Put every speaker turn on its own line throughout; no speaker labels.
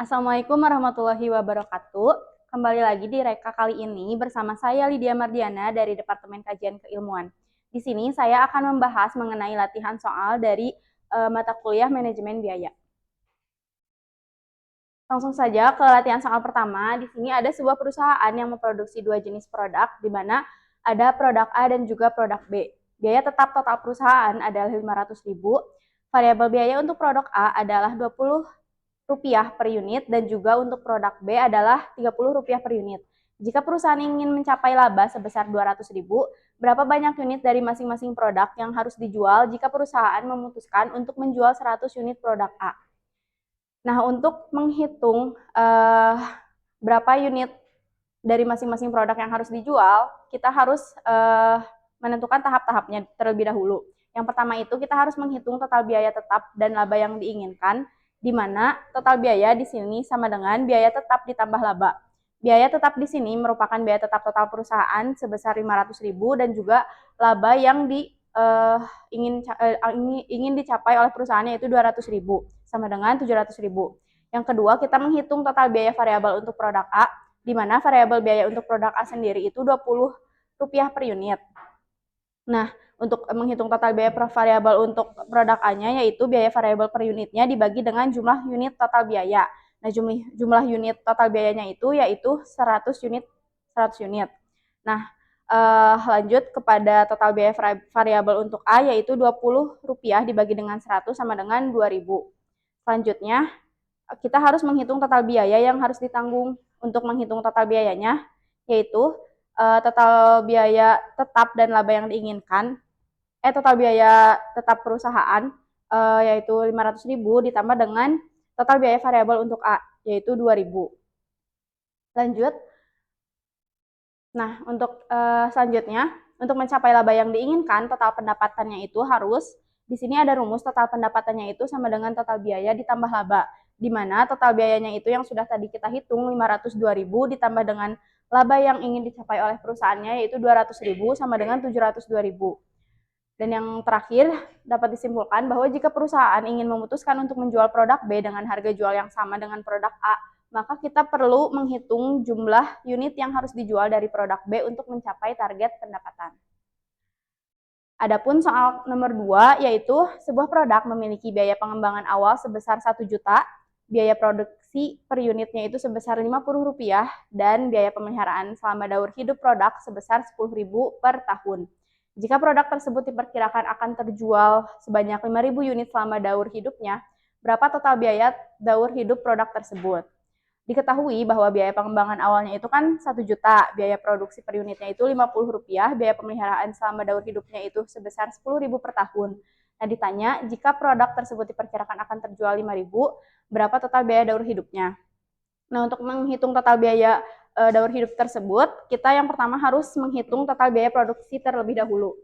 Assalamualaikum warahmatullahi wabarakatuh. Kembali lagi di Reka kali ini bersama saya Lydia Mardiana dari Departemen Kajian Keilmuan. Di sini saya akan membahas mengenai latihan soal dari mata kuliah Manajemen Biaya. Langsung saja ke latihan soal pertama. Di sini ada sebuah perusahaan yang memproduksi dua jenis produk, di mana ada produk A dan juga produk B. Biaya tetap total perusahaan adalah 500.000. Variabel biaya untuk produk A adalah 20 rupiah per unit dan juga untuk produk B adalah 30 rupiah per unit. Jika perusahaan ingin mencapai laba sebesar 200.000, berapa banyak unit dari masing-masing produk yang harus dijual jika perusahaan memutuskan untuk menjual 100 unit produk A? Nah, untuk menghitung berapa unit dari masing-masing produk yang harus dijual, kita harus menentukan tahap-tahapnya terlebih dahulu. Yang pertama itu kita harus menghitung total biaya tetap dan laba yang diinginkan, di mana total biaya di sini sama dengan biaya tetap ditambah laba. Biaya tetap di sini merupakan biaya tetap total perusahaan sebesar 500.000 dan juga laba yang ingin dicapai oleh perusahaannya yaitu 200.000 sama dengan 700.000. Yang kedua, kita menghitung total biaya variabel untuk produk A, di mana variabel biaya untuk produk A sendiri itu 20 rupiah per unit. Nah, untuk menghitung total biaya variabel untuk produk A-nya yaitu biaya variabel per unitnya dibagi dengan jumlah unit total biaya. Nah, jumlah unit total biayanya itu yaitu 100 unit. Nah, lanjut kepada total biaya variabel untuk A yaitu 20 rupiah dibagi dengan 100 sama dengan 2.000. Selanjutnya, kita harus menghitung total biaya yang harus ditanggung. Untuk menghitung total biayanya, yaitu total biaya tetap dan laba yang diinginkan, total biaya tetap perusahaan, yaitu 500.000 ditambah dengan total biaya variabel untuk A, yaitu 2.000. Lanjut. Nah, untuk selanjutnya, untuk mencapai laba yang diinginkan, total pendapatannya itu harus, di sini ada rumus total pendapatannya itu sama dengan total biaya ditambah laba, di mana total biayanya itu yang sudah tadi kita hitung 502.000 ditambah dengan laba yang ingin dicapai oleh perusahaannya yaitu 200.000 sama dengan 702.000. Dan yang terakhir, dapat disimpulkan bahwa jika perusahaan ingin memutuskan untuk menjual produk B dengan harga jual yang sama dengan produk A, maka kita perlu menghitung jumlah unit yang harus dijual dari produk B untuk mencapai target pendapatan. Adapun soal nomor 2, yaitu sebuah produk memiliki biaya pengembangan awal sebesar 1 juta, biaya produksi per unitnya itu sebesar 50 rupiah, dan biaya pemeliharaan selama daur hidup produk sebesar 10.000 per tahun. Jika produk tersebut diperkirakan akan terjual sebanyak 5.000 unit selama daur hidupnya, berapa total biaya daur hidup produk tersebut? Diketahui bahwa biaya pengembangan awalnya itu kan 1 juta, biaya produksi per unitnya itu 50 rupiah, biaya pemeliharaan selama daur hidupnya itu sebesar 10.000 per tahun. Nah, ditanya, jika produk tersebut diperkirakan akan terjual 5.000, berapa total biaya daur hidupnya? Nah, untuk menghitung total biaya daur hidup tersebut, kita yang pertama harus menghitung total biaya produksi terlebih dahulu.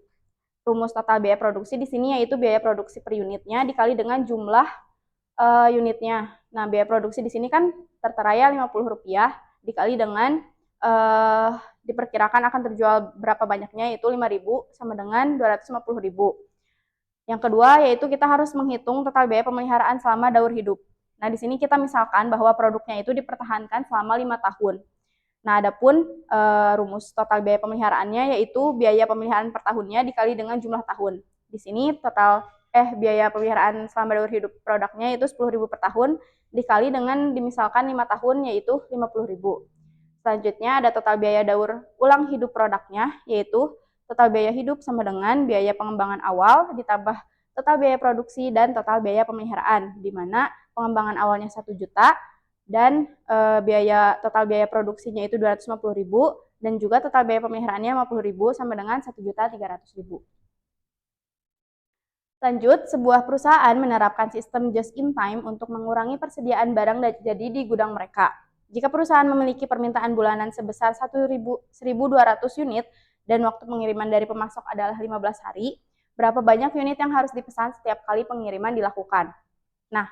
Rumus total biaya produksi di sini yaitu biaya produksi per unitnya dikali dengan jumlah unitnya. Nah, biaya produksi di sini kan tertera ya 50 rupiah dikali dengan diperkirakan akan terjual berapa banyaknya yaitu 5.000 sama dengan 250.000. Yang kedua yaitu kita harus menghitung total biaya pemeliharaan selama daur hidup. Nah, di sini kita misalkan bahwa produknya itu dipertahankan selama 5 tahun. Nah, adapun rumus total biaya pemeliharaannya yaitu biaya pemeliharaan per tahunnya dikali dengan jumlah tahun. Di sini total biaya pemeliharaan selama daur hidup produknya itu 10.000 per tahun dikali dengan dimisalkan 5 tahun yaitu 50.000. Selanjutnya ada total biaya daur ulang hidup produknya yaitu total biaya hidup sama dengan biaya pengembangan awal ditambah total biaya produksi dan total biaya pemeliharaan, di mana pengembangan awalnya 1 juta dan total biaya produksinya itu 250.000 dan juga total biaya pemeliharaannya 50.000 sama dengan 1.300.000. Lanjut, sebuah perusahaan menerapkan sistem just in time untuk mengurangi persediaan barang jadi di gudang mereka. Jika perusahaan memiliki permintaan bulanan sebesar 1.200 unit dan waktu pengiriman dari pemasok adalah 15 hari, berapa banyak unit yang harus dipesan setiap kali pengiriman dilakukan? Nah,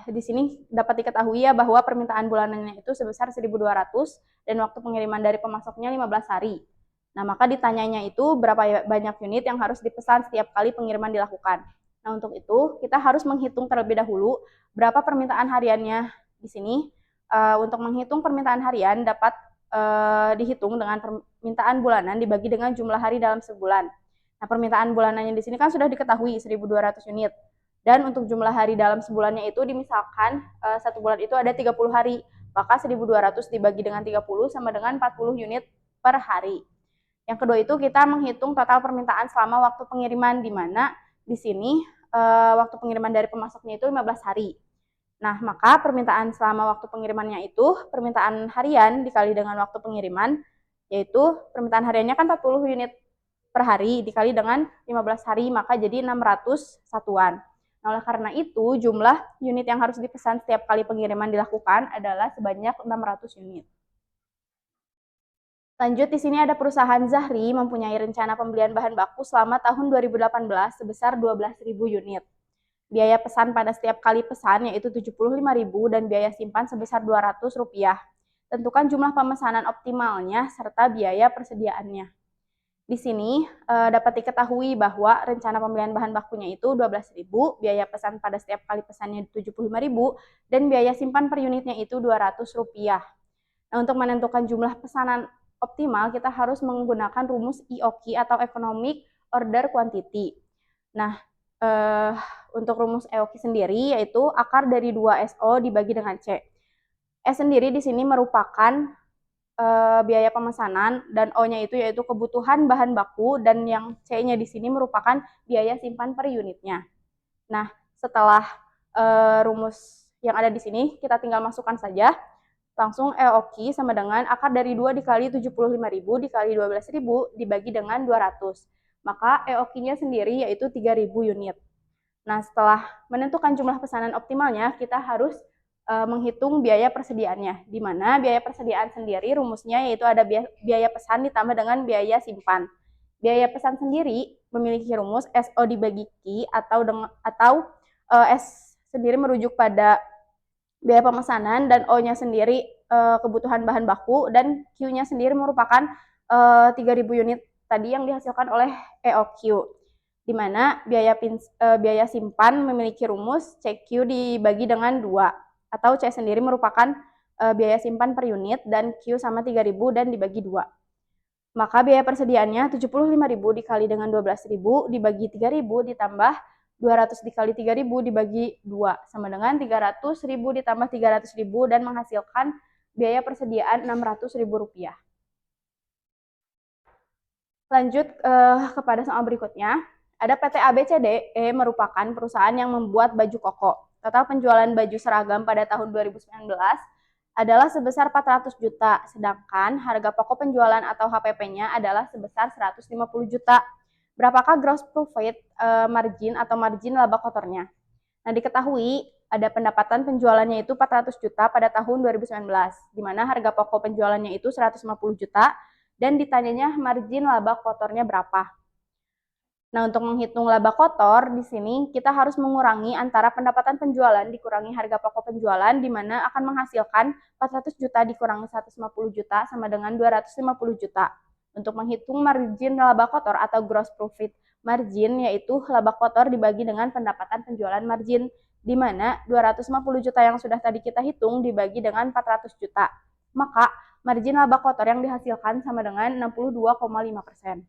di sini dapat diketahui ya bahwa permintaan bulanannya itu sebesar 1.200 dan waktu pengiriman dari pemasoknya 15 hari. Nah, maka ditanyanya itu berapa banyak unit yang harus dipesan setiap kali pengiriman dilakukan. Nah, untuk itu kita harus menghitung terlebih dahulu berapa permintaan hariannya Di sini untuk menghitung permintaan harian dapat dihitung dengan permintaan bulanan dibagi dengan jumlah hari dalam sebulan. Nah, permintaan bulanannya di sini kan sudah diketahui 1.200 unit. Dan untuk jumlah hari dalam sebulannya itu dimisalkan satu bulan itu ada 30 hari, maka 1.200 dibagi dengan 30 sama dengan 40 unit per hari. Yang kedua itu kita menghitung total permintaan selama waktu pengiriman, di mana di sini waktu pengiriman dari pemasoknya itu 15 hari. Nah, maka permintaan selama waktu pengirimannya itu permintaan harian dikali dengan waktu pengiriman, yaitu permintaan hariannya kan 40 unit per hari dikali dengan 15 hari, maka jadi 600 satuan. Nah, oleh karena itu jumlah unit yang harus dipesan setiap kali pengiriman dilakukan adalah sebanyak 600 unit. Lanjut, di sini ada perusahaan Zahri mempunyai rencana pembelian bahan baku selama tahun 2018 sebesar 12.000 unit. Biaya pesan pada setiap kali pesan yaitu 75.000 dan biaya simpan sebesar Rp200. Tentukan jumlah pemesanan optimalnya serta biaya persediaannya. Di sini dapat diketahui bahwa rencana pembelian bahan bakunya itu 12.000, biaya pesan pada setiap kali pesannya 75.000 dan biaya simpan per unitnya itu Rp200. Nah, untuk menentukan jumlah pesanan optimal, kita harus menggunakan rumus EOQ atau Economic Order Quantity. Nah, untuk rumus EOQ sendiri yaitu akar dari 2SO dibagi dengan C. S sendiri di sini merupakan biaya pemesanan dan O-nya itu yaitu kebutuhan bahan baku dan yang C-nya di sini merupakan biaya simpan per unitnya. Nah, setelah rumus yang ada di sini kita tinggal masukkan saja. Langsung EOQ sama dengan akar dari 2 dikali 75.000 dikali 12.000 dibagi dengan 200. Maka EOQ-nya sendiri yaitu 3.000 unit. Nah, setelah menentukan jumlah pesanan optimalnya, kita harus menghitung biaya persediaannya, di mana biaya persediaan sendiri rumusnya yaitu ada biaya pesan ditambah dengan biaya simpan. Biaya pesan sendiri memiliki rumus SO dibagi Q atau S sendiri merujuk pada biaya pemesanan dan O-nya sendiri kebutuhan bahan baku dan Q-nya sendiri merupakan 3.000 unit tadi yang dihasilkan oleh EOQ, di mana biaya simpan memiliki rumus CQ dibagi dengan 2 atau C sendiri merupakan biaya simpan per unit dan Q sama 3.000 dan dibagi 2. Maka biaya persediaannya 75.000 dikali dengan 12.000 dibagi 3.000 ditambah 200 dikali 3.000 dibagi 2 sama dengan 300.000 ditambah 300.000 dan menghasilkan biaya persediaan Rp600.000. Lanjut kepada soal berikutnya. Ada PT ABCDE merupakan perusahaan yang membuat baju koko. Total penjualan baju seragam pada tahun 2019 adalah sebesar 400 juta, sedangkan harga pokok penjualan atau HPP-nya adalah sebesar 150 juta. Berapakah gross profit margin atau margin laba kotornya? Nah, diketahui ada pendapatan penjualannya itu 400 juta pada tahun 2019, di mana harga pokok penjualannya itu 150 juta, dan ditanyanya margin laba kotornya berapa. Nah, untuk menghitung laba kotor, di sini kita harus mengurangi antara pendapatan penjualan dikurangi harga pokok penjualan, di mana akan menghasilkan 400 juta dikurangi 150 juta sama dengan 250 juta. Untuk menghitung margin laba kotor atau gross profit margin, yaitu laba kotor dibagi dengan pendapatan penjualan margin, di mana 250 juta yang sudah tadi kita hitung dibagi dengan 400 juta. Maka margin laba kotor yang dihasilkan sama dengan 62,5%.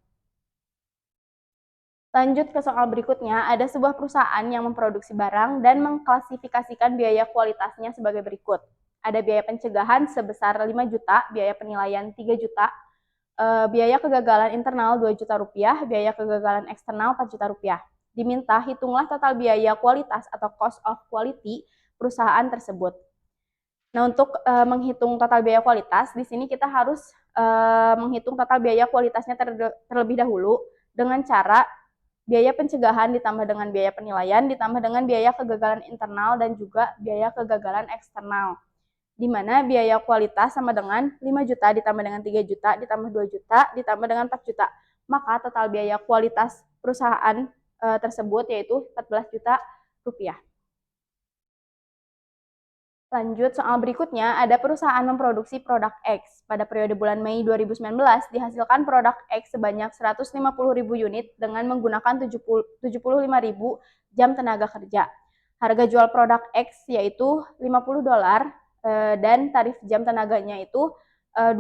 Lanjut ke soal berikutnya, ada sebuah perusahaan yang memproduksi barang dan mengklasifikasikan biaya kualitasnya sebagai berikut. Ada biaya pencegahan sebesar 5 juta, biaya penilaian 3 juta, biaya kegagalan internal 2 juta rupiah, biaya kegagalan eksternal 4 juta rupiah. Diminta hitunglah total biaya kualitas atau cost of quality perusahaan tersebut. Nah, untuk menghitung total biaya kualitas, di sini kita harus menghitung total biaya kualitasnya terlebih dahulu dengan cara biaya pencegahan ditambah dengan biaya penilaian ditambah dengan biaya kegagalan internal dan juga biaya kegagalan eksternal. Di mana biaya kualitas sama dengan 5 juta ditambah dengan 3 juta ditambah 2 juta ditambah dengan 4 juta. Maka total biaya kualitas perusahaan tersebut yaitu 14 juta rupiah. Lanjut, soal berikutnya, ada perusahaan memproduksi produk X. Pada periode bulan Mei 2019, dihasilkan produk X sebanyak 150.000 unit dengan menggunakan 75.000 jam tenaga kerja. Harga jual produk X yaitu $50 dan tarif jam tenaganya itu $2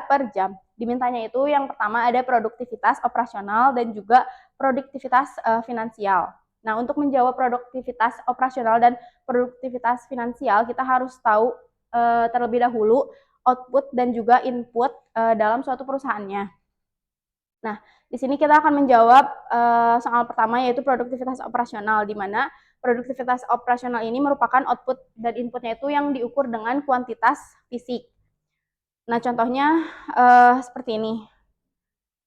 per jam. Dimintanya itu yang pertama ada produktivitas operasional dan juga produktivitas finansial. Nah, untuk menjawab produktivitas operasional dan produktivitas finansial, kita harus tahu terlebih dahulu output dan juga input dalam suatu perusahaannya. Nah, di sini kita akan menjawab soal pertama yaitu produktivitas operasional, di mana produktivitas operasional ini merupakan output dan inputnya itu yang diukur dengan kuantitas fisik. Nah, contohnya seperti ini.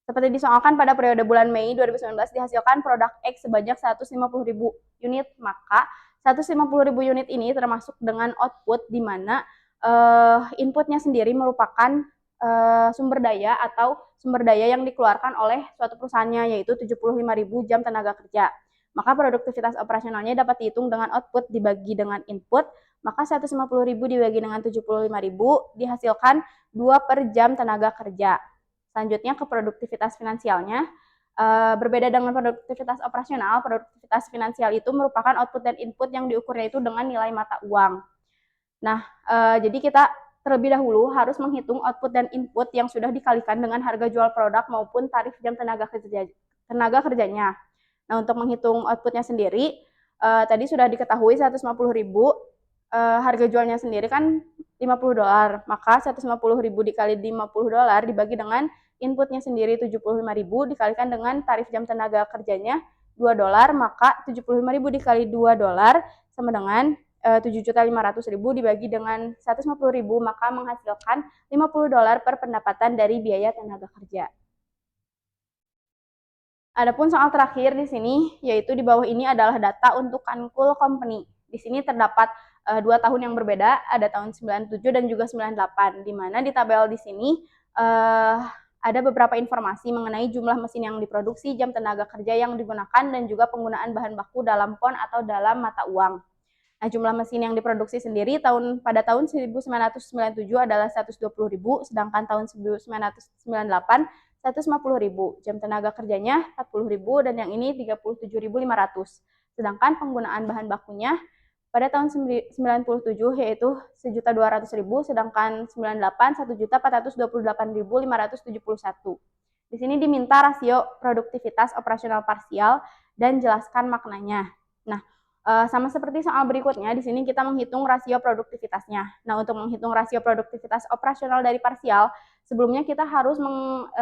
Seperti disoalkan pada periode bulan Mei 2019 dihasilkan produk X sebanyak 150.000 unit, maka 150.000 unit ini termasuk dengan output di mana inputnya sendiri merupakan sumber daya atau sumber daya yang dikeluarkan oleh suatu perusahaannya, yaitu 75.000 jam tenaga kerja. Maka produktivitas operasionalnya dapat dihitung dengan output dibagi dengan input, maka 150.000 dibagi dengan 75.000 dihasilkan 2 per jam tenaga kerja. Selanjutnya ke produktivitas finansialnya. Berbeda dengan produktivitas operasional, produktivitas finansial itu merupakan output dan input yang diukurnya itu dengan nilai mata uang. Nah, jadi kita terlebih dahulu harus menghitung output dan input yang sudah dikalikan dengan harga jual produk maupun tarif jam tenaga kerjanya. Nah, untuk menghitung outputnya sendiri, tadi sudah diketahui 150.000, harga jualnya sendiri kan $50, maka 150.000 dikali $50 dibagi dengan inputnya sendiri 75.000 dikalikan dengan tarif jam tenaga kerjanya $2, maka 75.000 dikali $2 sama dengan 7.500.000 dibagi dengan 150.000, maka menghasilkan $50 per pendapatan dari biaya tenaga kerja. Adapun soal terakhir di sini, yaitu di bawah ini adalah data untuk Kankul Company. Di sini terdapat 2 tahun yang berbeda, ada tahun 97 dan juga 98, di mana di tabel di sini ada beberapa informasi mengenai jumlah mesin yang diproduksi, jam tenaga kerja yang digunakan, dan juga penggunaan bahan baku dalam pon atau dalam mata uang. Nah, jumlah mesin yang diproduksi sendiri pada tahun 1997 adalah 120.000, sedangkan tahun 1998 150.000. Jam tenaga kerjanya 40.000 dan yang ini 37.500. Sedangkan penggunaan bahan bakunya pada tahun 97 yaitu 1.200.000, sedangkan 98 1.428.571. Di sini diminta rasio produktivitas operasional parsial dan jelaskan maknanya. Nah, sama seperti soal berikutnya, di sini kita menghitung rasio produktivitasnya. Nah, untuk menghitung rasio produktivitas operasional dari parsial, sebelumnya kita harus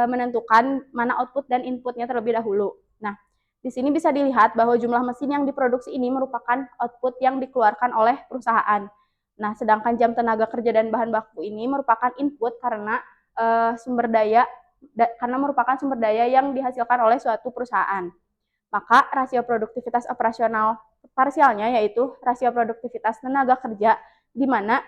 menentukan mana output dan inputnya terlebih dahulu. Nah, di sini bisa dilihat bahwa jumlah mesin yang diproduksi ini merupakan output yang dikeluarkan oleh perusahaan. Nah, sedangkan jam tenaga kerja dan bahan baku ini merupakan input karena merupakan sumber daya yang dihasilkan oleh suatu perusahaan. Maka rasio produktivitas operasional parsialnya yaitu rasio produktivitas tenaga kerja, di mana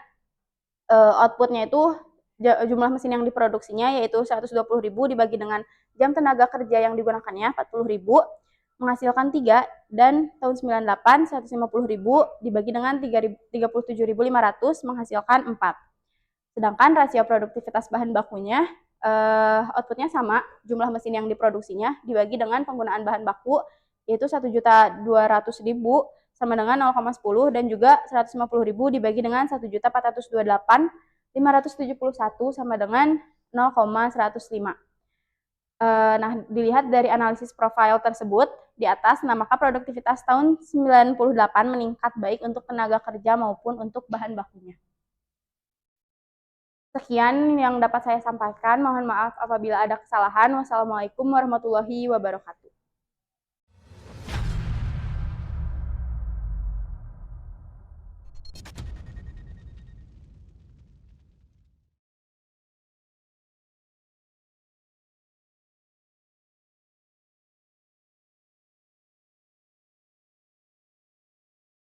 outputnya itu jumlah mesin yang diproduksinya yaitu 120.000 dibagi dengan jam tenaga kerja yang digunakannya 40.000 menghasilkan 3, dan tahun 98 150.000 dibagi dengan 37.500 menghasilkan 4. Sedangkan rasio produktivitas bahan bakunya outputnya sama, jumlah mesin yang diproduksinya dibagi dengan penggunaan bahan baku yaitu 1.200.000 sama dengan 0,10 dan juga 150.000 dibagi dengan 1.428.571 sama dengan 0,105. Nah, dilihat dari analisis profil tersebut di atas, nah maka produktivitas tahun 98 meningkat baik untuk tenaga kerja maupun untuk bahan bakunya. Sekian yang dapat saya sampaikan. Mohon maaf apabila ada kesalahan. Wassalamualaikum warahmatullahi wabarakatuh.